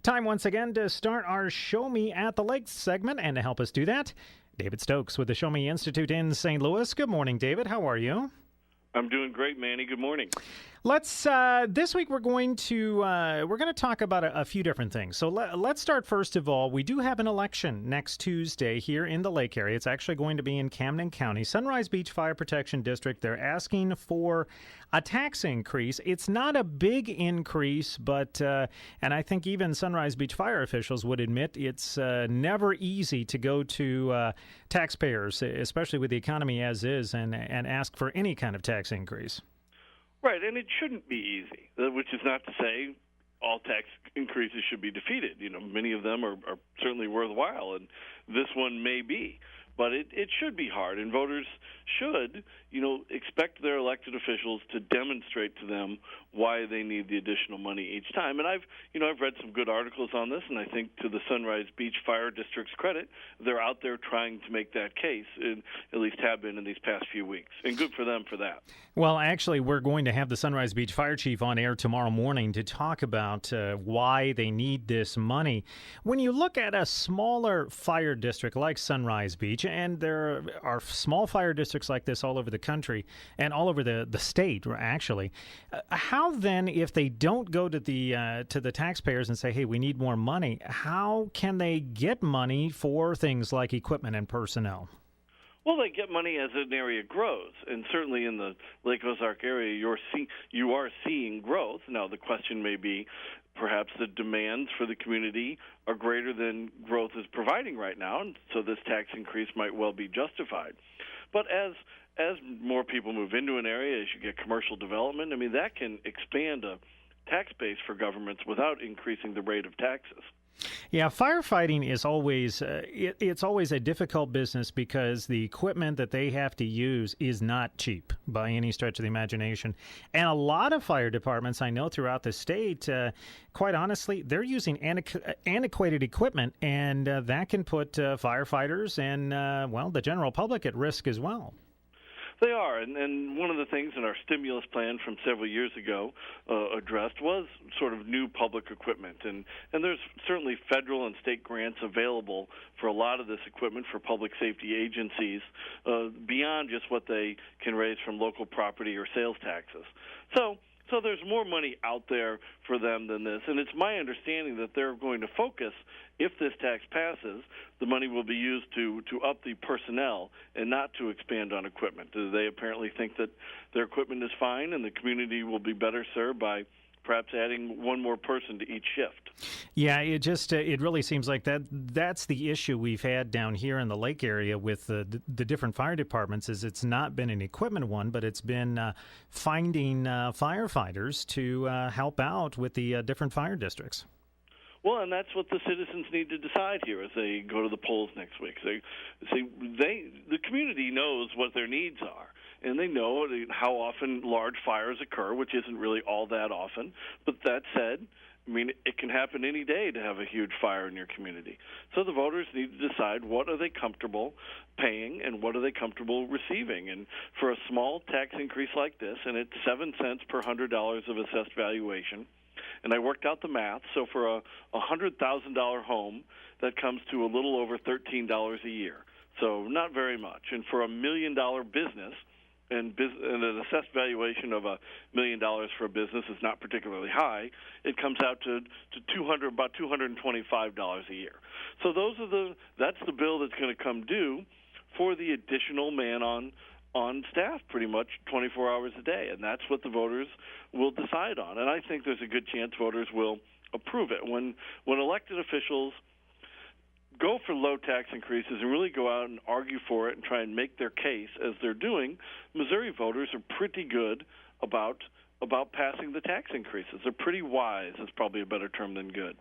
Time once again to start our Show Me at the Lake segment, and to help us do that, David Stokes with the Show Me Institute in St. Louis. Good morning, David. How are you? I'm doing great, Manny. Good morning. Let's. This week we're going to talk about a few different things. So let's start first of all. We do have an election next Tuesday here in the Lake area. It's actually going to be in Camden County, Sunrise Beach Fire Protection District. They're asking for a tax increase. It's not a big increase, but and I think even Sunrise Beach fire officials would admit it's never easy to go to taxpayers, especially with the economy as is, and ask for any kind of tax increase. Right, and it shouldn't be easy, which is not to say all tax increases should be defeated. You know, many of them are certainly worthwhile, and this one may be. But it should be hard, and voters should, expect their elected officials to demonstrate to them why they need the additional money each time. And I've read some good articles on this, and I think to the Sunrise Beach Fire District's credit, they're out there trying to make that case, and at least have been in these past few weeks. And good for them for that. Well, actually, we're going to have the Sunrise Beach Fire Chief on air tomorrow morning to talk about why they need this money. When you look at a smaller fire district like Sunrise Beach, and there are small fire districts like this all over the country and all over the state, actually, how then, if they don't go to the taxpayers and say, hey, we need more money, how can they get money for things like equipment and personnel? Well, they get money as an area grows, and certainly in the Lake Ozark area, you are seeing growth. Now, the question may be, perhaps the demands for the community are greater than growth is providing right now, and so this tax increase might well be justified. But as more people move into an area, as you get commercial development, that can expand a tax base for governments without increasing the rate of taxes. Yeah, firefighting is always it's always a difficult business because the equipment that they have to use is not cheap by any stretch of the imagination. And a lot of fire departments I know throughout the state, quite honestly, they're using antiquated equipment, and that can put firefighters and, the general public at risk as well. They are, and one of the things in our stimulus plan from several years ago addressed was sort of new public equipment, and there's certainly federal and state grants available for a lot of this equipment for public safety agencies beyond just what they can raise from local property or sales taxes. So there's more money out there for them than this, and it's my understanding that they're going to focus, if this tax passes, the money will be used to up the personnel and not to expand on equipment. They apparently think that their equipment is fine and the community will be better served by perhaps adding one more person to each shift. Yeah, it really seems like that's the issue we've had down here in the lake area with the different fire departments. Is it's not been an equipment one, but it's been finding firefighters to help out with the different fire districts. Well, and that's what the citizens need to decide here as they go to the polls next week. The community knows what their needs are, and they know how often large fires occur, which isn't really all that often. But that said, it can happen any day to have a huge fire in your community. So the voters need to decide what are they comfortable paying and what are they comfortable receiving. And for a small tax increase like this, and it's 7 cents per $100 of assessed valuation, and I worked out the math, so for a $100,000 home, that comes to a little over $13 a year. So not very much. And for $1 million business, and an assessed valuation of $1 million for a business is not particularly high, it comes out to about $225 a year. So that's the bill that's going to come due for the additional man on staff pretty much 24 hours a day, and that's what the voters will decide on. And I think there's a good chance voters will approve it. When elected officials go for low tax increases and really go out and argue for it and try and make their case as they're doing, Missouri voters are pretty good about passing the tax increases. They're pretty wise is probably a better term than good.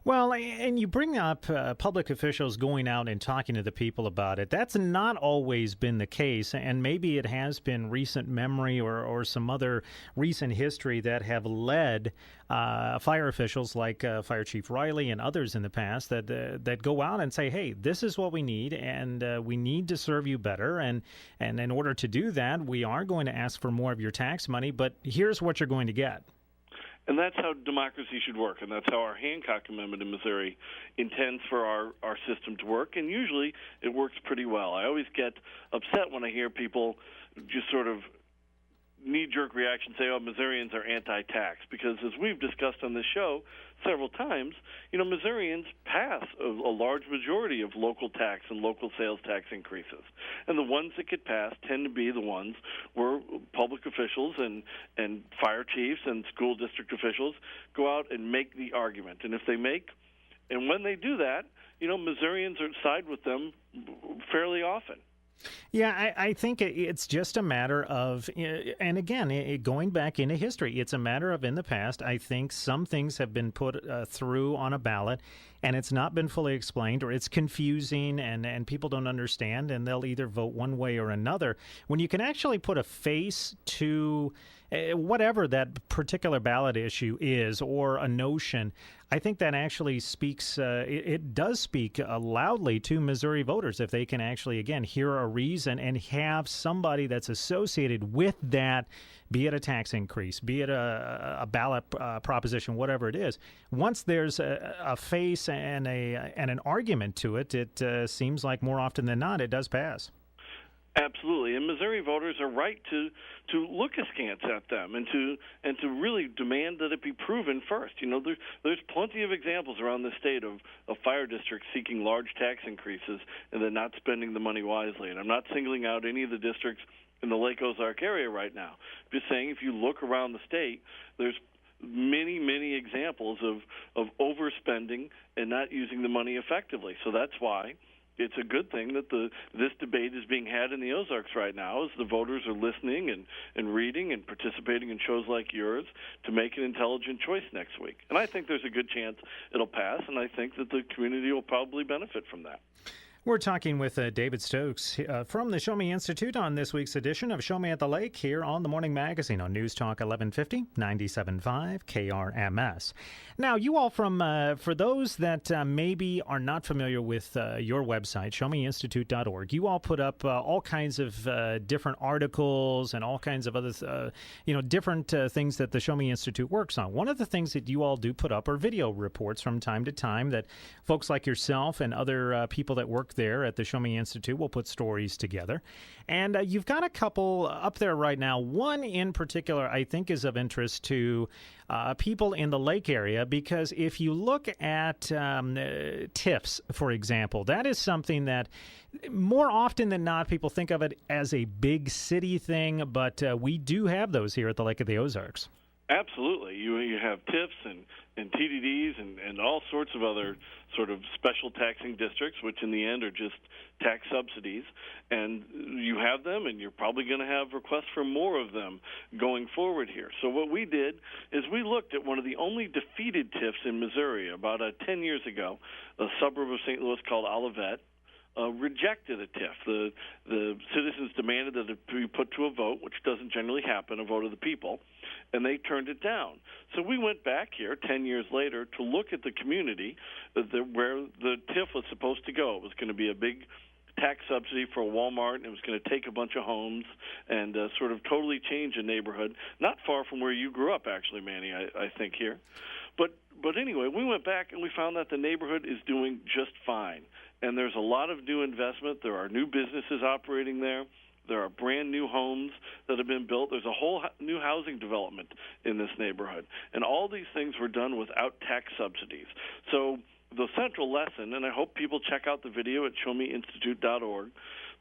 Well, and you bring up public officials going out and talking to the people about it. That's not always been the case, and maybe it has been recent memory or some other recent history that have led fire officials like Fire Chief Riley and others in the past that go out and say, hey, this is what we need, and we need to serve you better, and in order to do that, we are going to ask for more of your tax money, but here's what you're going to get. And that's how democracy should work, and that's how our Hancock Amendment in Missouri intends for our system to work, and usually it works pretty well. I always get upset when I hear people just sort of knee-jerk reaction say, oh, Missourians are anti-tax, because as we've discussed on this show several times, Missourians pass a large majority of local tax and local sales tax increases. And the ones that get passed tend to be the ones where public officials and fire chiefs and school district officials go out and make the argument. And when they do that, Missourians side with them fairly often. Yeah, I think it's just a matter of, and again, going back into history, it's a matter of in the past, I think some things have been put through on a ballot and it's not been fully explained, or it's confusing and people don't understand, and they'll either vote one way or another. When you can actually put a face to whatever that particular ballot issue is or a notion, I think that actually speaks, it does speak loudly to Missouri voters if they can actually, again, hear a reason and have somebody that's associated with that, be it a tax increase, be it a ballot proposition, whatever it is. Once there's a face and an argument to it, it seems like more often than not it does pass. Absolutely, and Missouri voters are right to look askance at them and to really demand that it be proven first. There's plenty of examples around the state of fire districts seeking large tax increases and then not spending the money wisely. And I'm not singling out any of the districts in the Lake Ozark area right now. I'm just saying, if you look around the state, there's many, many examples of overspending and not using the money effectively. So that's why it's a good thing that this debate is being had in the Ozarks right now, as the voters are listening and reading and participating in shows like yours to make an intelligent choice next week. And I think there's a good chance it'll pass, and I think that the community will probably benefit from that. We're talking with David Stokes from the Show Me Institute on this week's edition of Show Me at the Lake here on the Morning Magazine on News Talk 1150, 97.5 KRMS. Now, you all for those that maybe are not familiar with your website, showmeinstitute.org, you all put up all kinds of different articles and all kinds of other, different things that the Show Me Institute works on. One of the things that you all do put up are video reports from time to time that folks like yourself and other people that work there at the Show Me Institute will put stories together. And you've got a couple up there right now. One in particular I think is of interest to people in the lake area, because if you look at TIFs, for example, that is something that more often than not people think of it as a big city thing, but we do have those here at the Lake of the Ozarks. Absolutely. You have TIFs and TDDs and all sorts of other sort of special taxing districts, which in the end are just tax subsidies. And you have them, and you're probably going to have requests for more of them going forward here. So what we did is we looked at one of the only defeated TIFs in Missouri about 10 years ago, a suburb of St. Louis called Olivette. Rejected a TIF. The citizens demanded that it be put to a vote, which doesn't generally happen, a vote of the people, and they turned it down. So we went back here 10 years later to look at the community where the TIF was supposed to go. It was going to be a big tax subsidy for a Walmart, and it was going to take a bunch of homes and sort of totally change a neighborhood, not far from where you grew up, actually, Manny, I think here. But anyway, we went back and we found that the neighborhood is doing just fine. And there's a lot of new investment. There are new businesses operating there. There are brand new homes that have been built. There's a whole new housing development in this neighborhood. And all these things were done without tax subsidies. So the central lesson, and I hope people check out the video at showmeinstitute.org,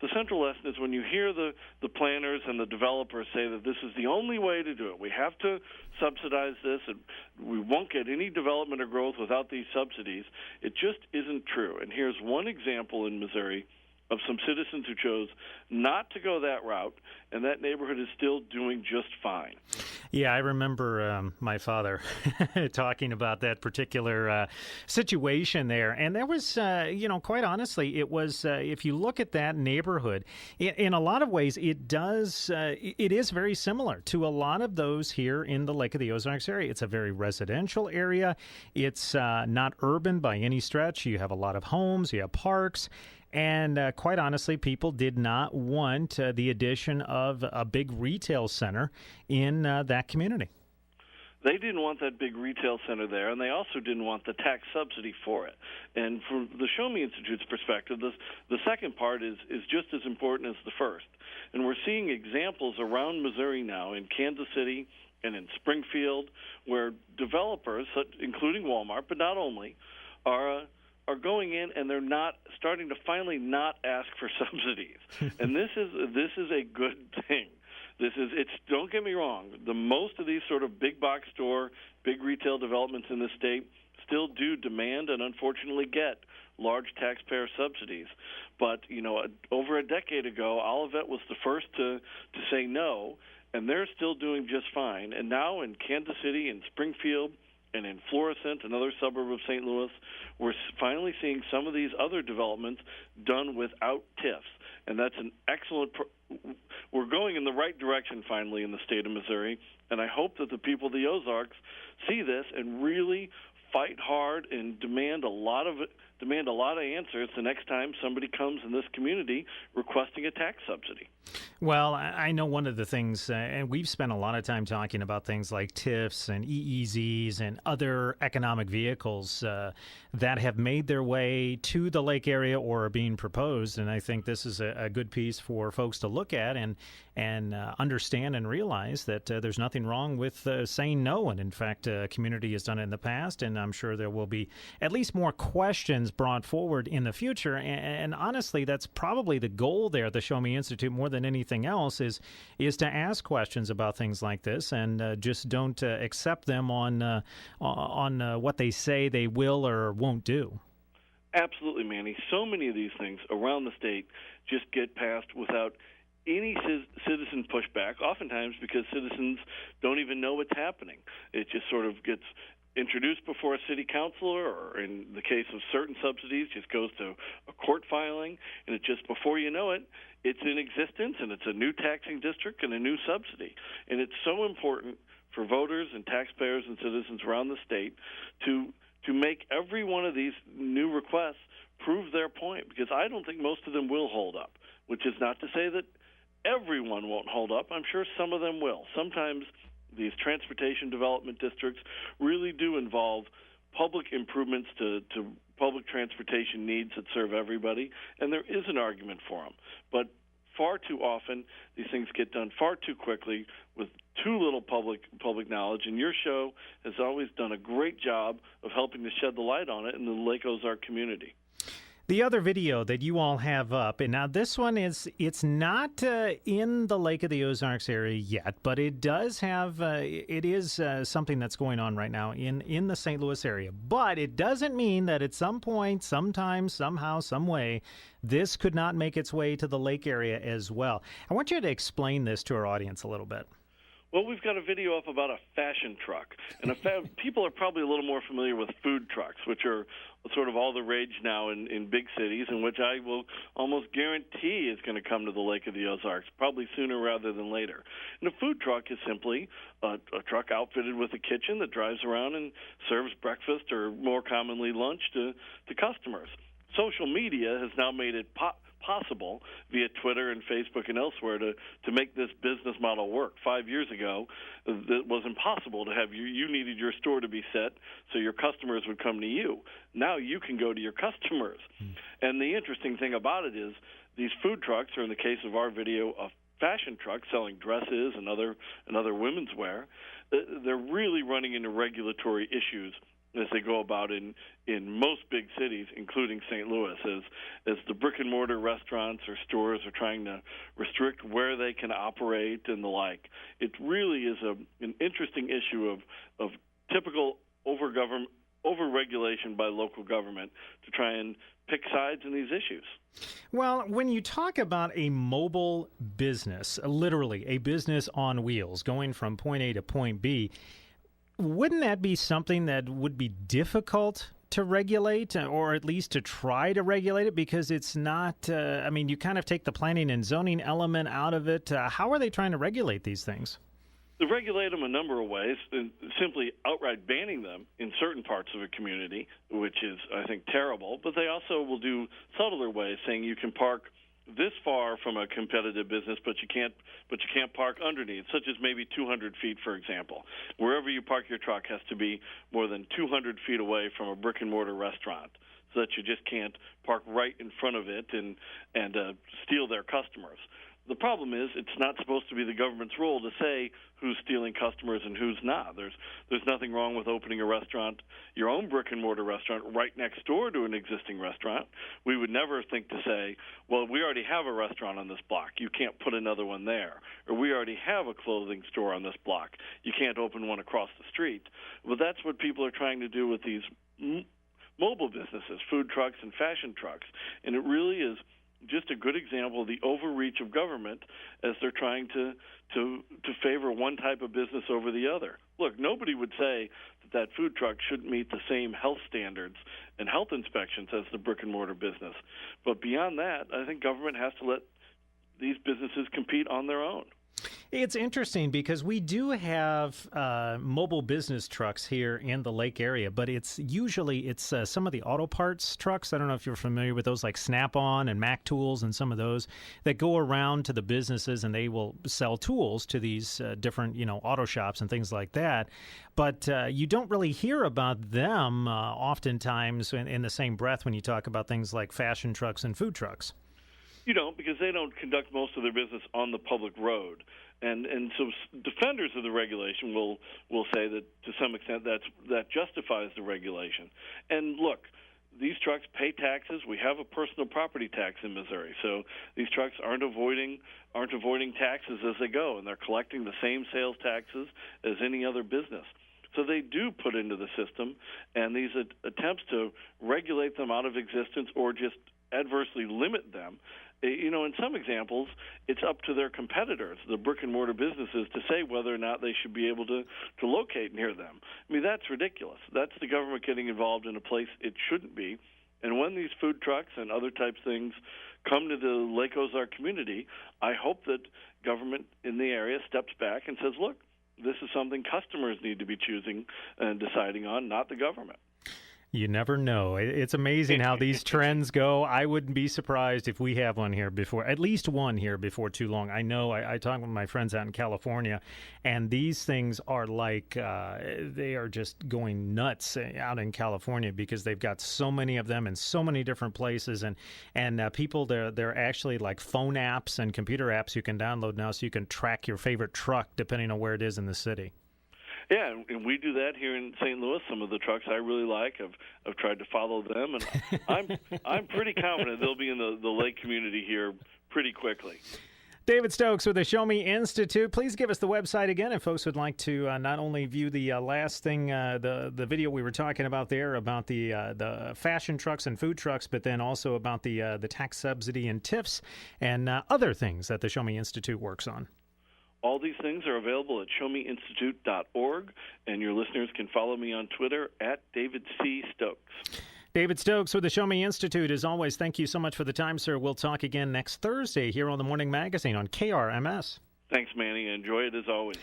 the central lesson is when you hear the planners and the developers say that this is the only way to do it, we have to subsidize this, and we won't get any development or growth without these subsidies, it just isn't true. And here's one example in Missouri of some citizens who chose not to go that route, and that neighborhood is still doing just fine. Yeah, I remember my father talking about that particular situation there. And there was, quite honestly, it was, if you look at that neighborhood, in a lot of ways, it is very similar to a lot of those here in the Lake of the Ozarks area. It's a very residential area. It's not urban by any stretch. You have a lot of homes, you have parks. And quite honestly, people did not want the addition of a big retail center in that community. They didn't want that big retail center there, and they also didn't want the tax subsidy for it. And from the Show Me Institute's perspective, the second part is just as important as the first. And we're seeing examples around Missouri now, in Kansas City and in Springfield, where developers, including Walmart, but not only, are going in and they're not starting to finally not ask for subsidies. And this is a good thing. Don't get me wrong, the most of these sort of big box store, big retail developments in the state still do demand and unfortunately get large taxpayer subsidies. But, over a decade ago, Olivette was the first to say no, and they're still doing just fine. And now in Kansas City and Springfield and in Florissant, another suburb of St. Louis, we're finally seeing some of these other developments done without TIFs. And that's an excellent we're going in the right direction finally in the state of Missouri, and I hope that the people of the Ozarks see this and really fight hard and demand a lot of answers the next time somebody comes in this community requesting a tax subsidy. Well, I know one of the things, and we've spent a lot of time talking about things like TIFs and EEZs and other economic vehicles that have made their way to the lake area or are being proposed. And I think this is a good piece for folks to look at and understand and realize that there's nothing wrong with saying no. And in fact, community has done it in the past, and I'm sure there will be at least more questions brought forward in the future. And honestly, that's probably the goal there at the Show Me Institute more than anything else is to ask questions about things like this and just don't accept them on what they say they will or won't do. Absolutely, Manny. So many of these things around the state just get passed without any citizen pushback, oftentimes because citizens don't even know what's happening. It just sort of gets introduced before a city councilor, or in the case of certain subsidies, just goes to a court filing, and it just, before you know it, it's in existence, and it's a new taxing district and a new subsidy. And it's so important for voters and taxpayers and citizens around the state to make every one of these new requests prove their point, because I don't think most of them will hold up, which is not to say that everyone won't hold up. I'm sure some of them will. Sometimes these transportation development districts really do involve public improvements to public transportation needs that serve everybody, and there is an argument for them. But far too often, these things get done far too quickly with too little public knowledge, and your show has always done a great job of helping to shed the light on it in the Lake Ozark community. The other video that you all have up, and now this one it's not in the Lake of the Ozarks area yet, but it does have, it is something that's going on right now in the St. Louis area. But it doesn't mean that at some point, sometime, somehow, some way, this could not make its way to the lake area as well. I want you to explain this to our audience a little bit. Well, we've got a video up about a fashion truck. And people are probably a little more familiar with food trucks, which are sort of all the rage now in big cities, and which I will almost guarantee is going to come to the Lake of the Ozarks, probably sooner rather than later. And a food truck is simply a truck outfitted with a kitchen that drives around and serves breakfast, or more commonly lunch, to customers. Social media has now made it possible via Twitter and Facebook and elsewhere to make this business model work. 5 years ago, it was impossible to have you needed your store to be set so your customers would come to you. Now you can go to your customers. And the interesting thing about it is these food trucks, or in the case of our video, a fashion truck selling dresses and other women's wear, they're really running into regulatory issues as they go about in most big cities, including St. Louis, as the brick-and-mortar restaurants or stores are trying to restrict where they can operate and the like. It really is an interesting issue of typical over-regulation by local government to try and pick sides in these issues. Well, when you talk about a mobile business, literally a business on wheels, going from point A to point B, wouldn't that be something that would be difficult to regulate, or at least to try to regulate it? Because it's not, you kind of take the planning and zoning element out of it. How are they trying to regulate these things? They regulate them a number of ways, simply outright banning them in certain parts of a community, which is, I think, terrible. But they also will do subtler ways, saying you can park this far from a competitive business, but you can't park underneath, such as maybe 200 feet, for example. Wherever you park your truck has to be more than 200 feet away from a brick-and-mortar restaurant, so that you just can't park right in front of it and steal their customers. The problem is it's not supposed to be the government's role to say who's stealing customers and who's not. There's nothing wrong with opening a restaurant, your own brick-and-mortar restaurant, right next door to an existing restaurant. We would never think to say, well, we already have a restaurant on this block. You can't put another one there. Or we already have a clothing store on this block. You can't open one across the street. Well, that's what people are trying to do with these mobile businesses, food trucks and fashion trucks. And it really is just a good example of the overreach of government as they're trying to favor one type of business over the other. Look, nobody would say that food truck shouldn't meet the same health standards and health inspections as the brick-and-mortar business. But beyond that, I think government has to let these businesses compete on their own. It's interesting because we do have mobile business trucks here in the Lake area, but it's some of the auto parts trucks. I don't know if you're familiar with those, like Snap-on and Mac Tools and some of those that go around to the businesses, and they will sell tools to these different, auto shops and things like that. But you don't really hear about them oftentimes in the same breath when you talk about things like fashion trucks and food trucks. You don't, because they don't conduct most of their business on the public road. And so defenders of the regulation will say that to some extent that justifies the regulation. And look, these trucks pay taxes. We have a personal property tax in Missouri, so these trucks aren't avoiding taxes as they go, and they're collecting the same sales taxes as any other business. So they do put into the system, and these attempts to regulate them out of existence or just adversely limit them, in some examples, it's up to their competitors, the brick-and-mortar businesses, to say whether or not they should be able to locate near them. I mean, that's ridiculous. That's the government getting involved in a place it shouldn't be. And when these food trucks and other types of things come to the Lake Ozark community, I hope that government in the area steps back and says, look, this is something customers need to be choosing and deciding on, not the government. You never know. It's amazing how these trends go. I wouldn't be surprised if we have one here before, at least one here before too long. I know I talk with my friends out in California, and these things are like they are just going nuts out in California because they've got so many of them in so many different places, and people, they're actually like phone apps and computer apps you can download now so you can track your favorite truck depending on where it is in the city. Yeah, and we do that here in St. Louis. Some of the trucks I really like, I've tried to follow them, and I'm pretty confident they'll be in the lake community here pretty quickly. David Stokes with the Show Me Institute. Please give us the website again if folks would like to not only view the last thing, the video we were talking about there about the fashion trucks and food trucks, but then also about the tax subsidy and TIFs and other things that the Show Me Institute works on. All these things are available at showmeinstitute.org, and your listeners can follow me on Twitter at David C. Stokes. David Stokes with the Show Me Institute. As always, thank you so much for the time, sir. We'll talk again next Thursday here on the Morning Magazine on KRMS. Thanks, Manny. Enjoy it as always.